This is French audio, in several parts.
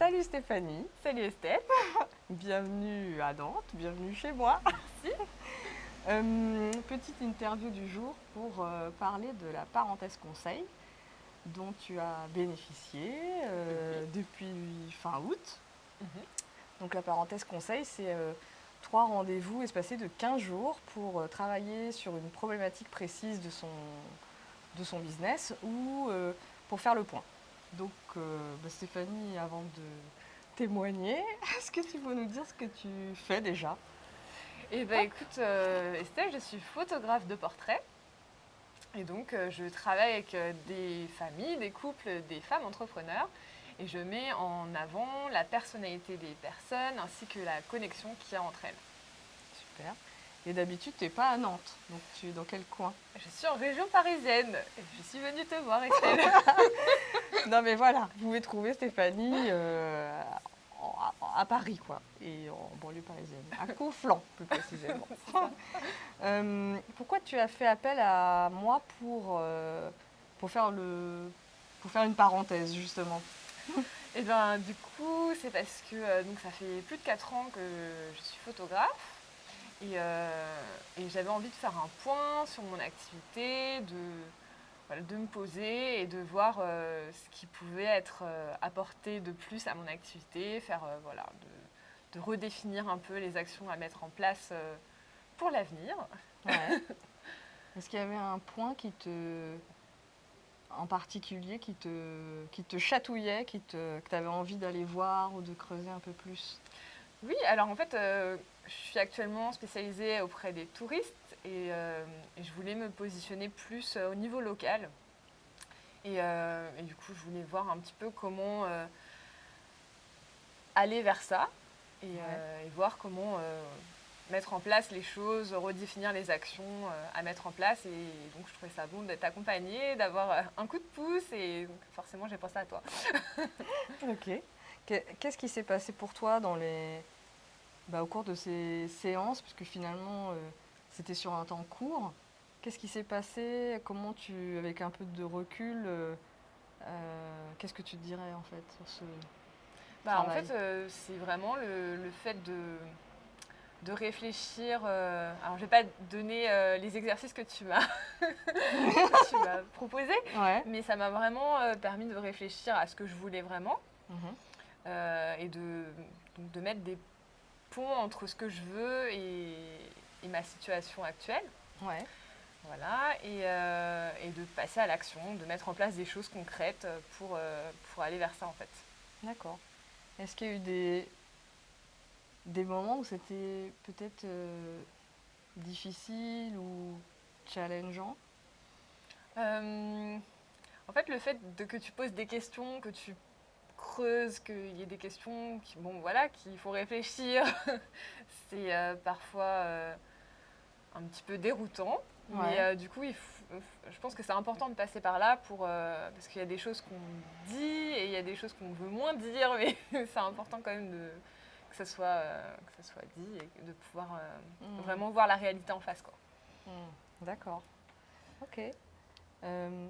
Salut Stéphanie, Salut Estelle. bienvenue à Nantes, bienvenue chez moi. Merci. Petite interview du jour pour parler de la parenthèse conseil dont tu as bénéficié depuis fin août. Donc la parenthèse conseil, c'est 3 rendez-vous espacés de 15 jours pour travailler sur une problématique précise de son business ou pour faire le point. Donc Stéphanie, avant de témoigner, est-ce que tu peux nous dire ce que tu fais déjà? Eh bien écoute Estelle, je suis photographe de portrait. Et donc je travaille avec des familles, des couples, des femmes entrepreneurs. Et je mets en avant la personnalité des personnes ainsi que la connexion qu'il y a entre elles. Super. Et d'habitude, tu n'es pas à Nantes, donc tu es dans quel coin? Je suis en région parisienne. Je suis venue te voir Estelle. Non mais voilà, vous pouvez trouver Stéphanie à Paris, quoi, et en banlieue parisienne, à Conflans plus précisément. Pourquoi tu as fait appel à moi pour faire une parenthèse, justement? Et bien du coup, c'est parce que donc, ça fait plus de 4 ans que je suis photographe. Et j'avais envie de faire un point sur mon activité, de me poser et de voir ce qui pouvait être apporté de plus à mon activité, de redéfinir un peu les actions à mettre en place pour l'avenir. Ouais. Est-ce qu'il y avait un point en particulier qui te chatouillait, que tu avais envie d'aller voir ou de creuser un peu plus? Oui, alors en fait, je suis actuellement spécialisée auprès des touristes et je voulais me positionner plus au niveau local. Et du coup, je voulais voir un petit peu comment aller vers ça et voir comment mettre en place les choses, redéfinir les actions à mettre en place. Et donc, je trouvais ça bon d'être accompagnée, d'avoir un coup de pouce. Et donc, forcément, j'ai pensé à toi. Ok. Qu'est-ce qui s'est passé pour toi au cours de ces séances, puisque finalement c'était sur un temps court? Qu'est-ce qui s'est passé? Avec un peu de recul, qu'est-ce que tu te dirais en fait sur ce En travail? fait, c'est vraiment le fait de réfléchir. Alors, je vais pas donner les exercices que tu m'as que tu m'as proposés, Ouais. mais ça m'a vraiment permis de réfléchir à ce que je voulais vraiment Mhm. et donc de mettre des ponts entre ce que je veux et ma situation actuelle. Ouais. Voilà, et de passer à l'action, de mettre en place des choses concrètes pour aller vers ça en fait. D'accord. Est-ce qu'il y a eu des moments où c'était peut-être difficile ou challengeant? Euh, En fait, le fait que tu poses des questions, que tu creuses, qu'il y ait des questions qui, bon, voilà, qu'il faut réfléchir, c'est parfois un petit peu déroutant. Mais Ouais. du coup, je pense que c'est important de passer par là parce qu'il y a des choses qu'on dit et il y a des choses qu'on veut moins dire, mais c'est important quand même que ça soit dit et de pouvoir Mhm. vraiment voir la réalité en face, quoi. Mhm. D'accord. Ok.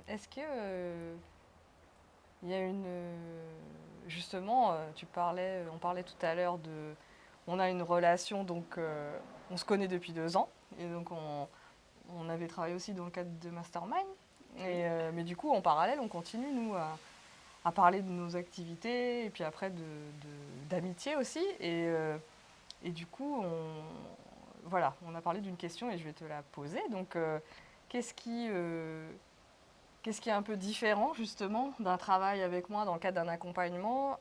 Est-ce que il y a justement, on parlait tout à l'heure on a une relation, donc on se connaît depuis 2 ans, et donc on avait travaillé aussi dans le cadre de Mastermind. Oui. Mais du coup, en parallèle, on continue, nous, à parler de nos activités, et puis après d'amitié aussi. Et du coup, voilà, on a parlé d'une question et je vais te la poser. Donc, qu'est-ce qui, euh, qu'est-ce qui est un peu différent, justement, d'un travail avec moi dans le cadre d'un accompagnement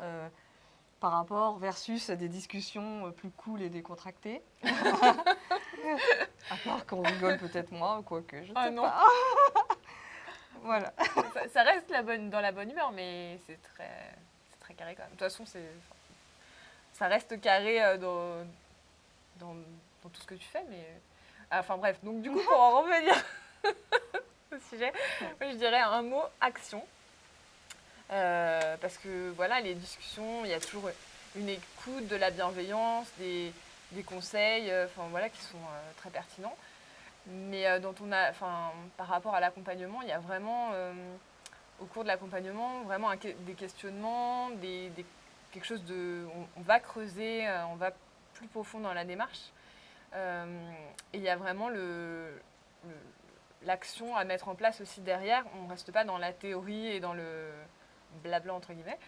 par rapport versus des discussions plus cool et décontractées? À part qu'on rigole peut-être moins, ou quoi que, je ne Ah sais non, pas. Voilà. ça reste dans la bonne humeur, mais c'est très carré quand même. De toute façon, ça reste carré dans, dans tout ce que tu fais, mais... Enfin bref, donc du coup, pour en revenir au sujet, moi, je dirais un mot action. Parce que voilà, les discussions, il y a toujours une écoute, de la bienveillance, des conseils voilà, qui sont très pertinents. Mais par rapport à l'accompagnement, il y a vraiment, au cours de l'accompagnement, vraiment des questionnements, quelque chose de... On va creuser, on va plus profond dans la démarche. Et il y a vraiment l'action à mettre en place aussi derrière. On ne reste pas dans la théorie et dans le blabla entre guillemets,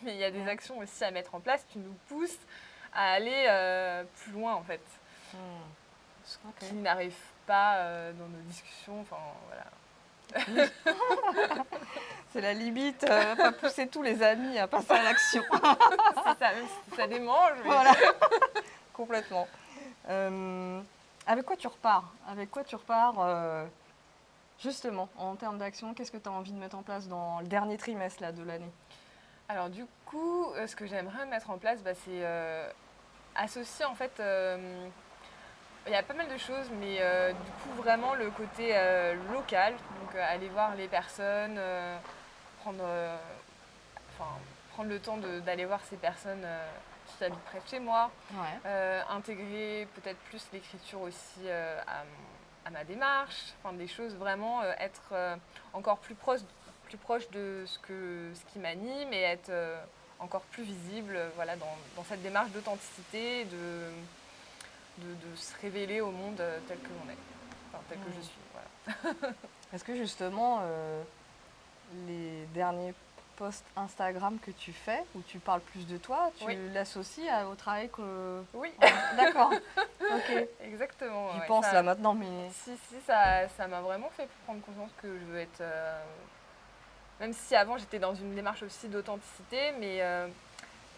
mais il y a des actions aussi à mettre en place qui nous poussent à aller plus loin en fait. Ce qui n'arrive pas dans nos discussions. Enfin voilà. C'est la limite, pas pousser tous les amis à passer à l'action. C'est ça, même si ça démange. Mais... Voilà, complètement. Avec quoi tu repars? Avec quoi tu repars justement en termes d'action? Qu'est-ce que tu as envie de mettre en place dans le dernier trimestre là, de l'année? Alors du coup, ce que j'aimerais mettre en place, c'est associer en fait... il y a pas mal de choses, mais du coup vraiment le côté local, donc aller voir les personnes, prendre le temps d'aller voir ces personnes qui habitent près de chez moi, intégrer peut-être plus l'écriture aussi à ma démarche, des choses vraiment être encore plus proche de ce qui m'anime et être encore plus visible voilà, dans cette démarche d'authenticité, de se révéler au monde tel que l'on est, tel que je suis. Voilà. Est-ce que justement, les derniers posts Instagram que tu fais, où tu parles plus de toi, tu l'associes au travail que... Oui. D'accord. Ok. Exactement. J'y pense là maintenant, mais... Si, ça m'a vraiment fait prendre conscience que je veux être... Même si avant j'étais dans une démarche aussi d'authenticité, mais...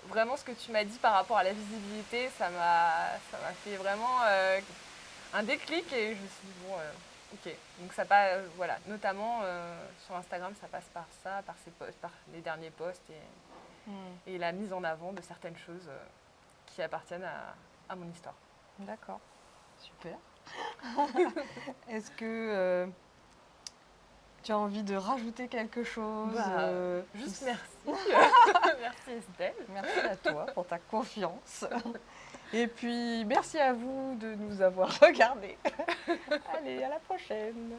Vraiment, ce que tu m'as dit par rapport à la visibilité, ça m'a fait vraiment un déclic et je me suis dit, bon, ok. Donc, ça passe, voilà, notamment sur Instagram, ça passe par ça, par ces posts, par les derniers posts et la mise en avant de certaines choses qui appartiennent à mon histoire. D'accord, super. Est-ce que tu as envie de rajouter quelque chose? Juste merci. Merci Estelle. Merci à toi pour ta confiance. Et puis merci à vous de nous avoir regardés. Allez, à la prochaine.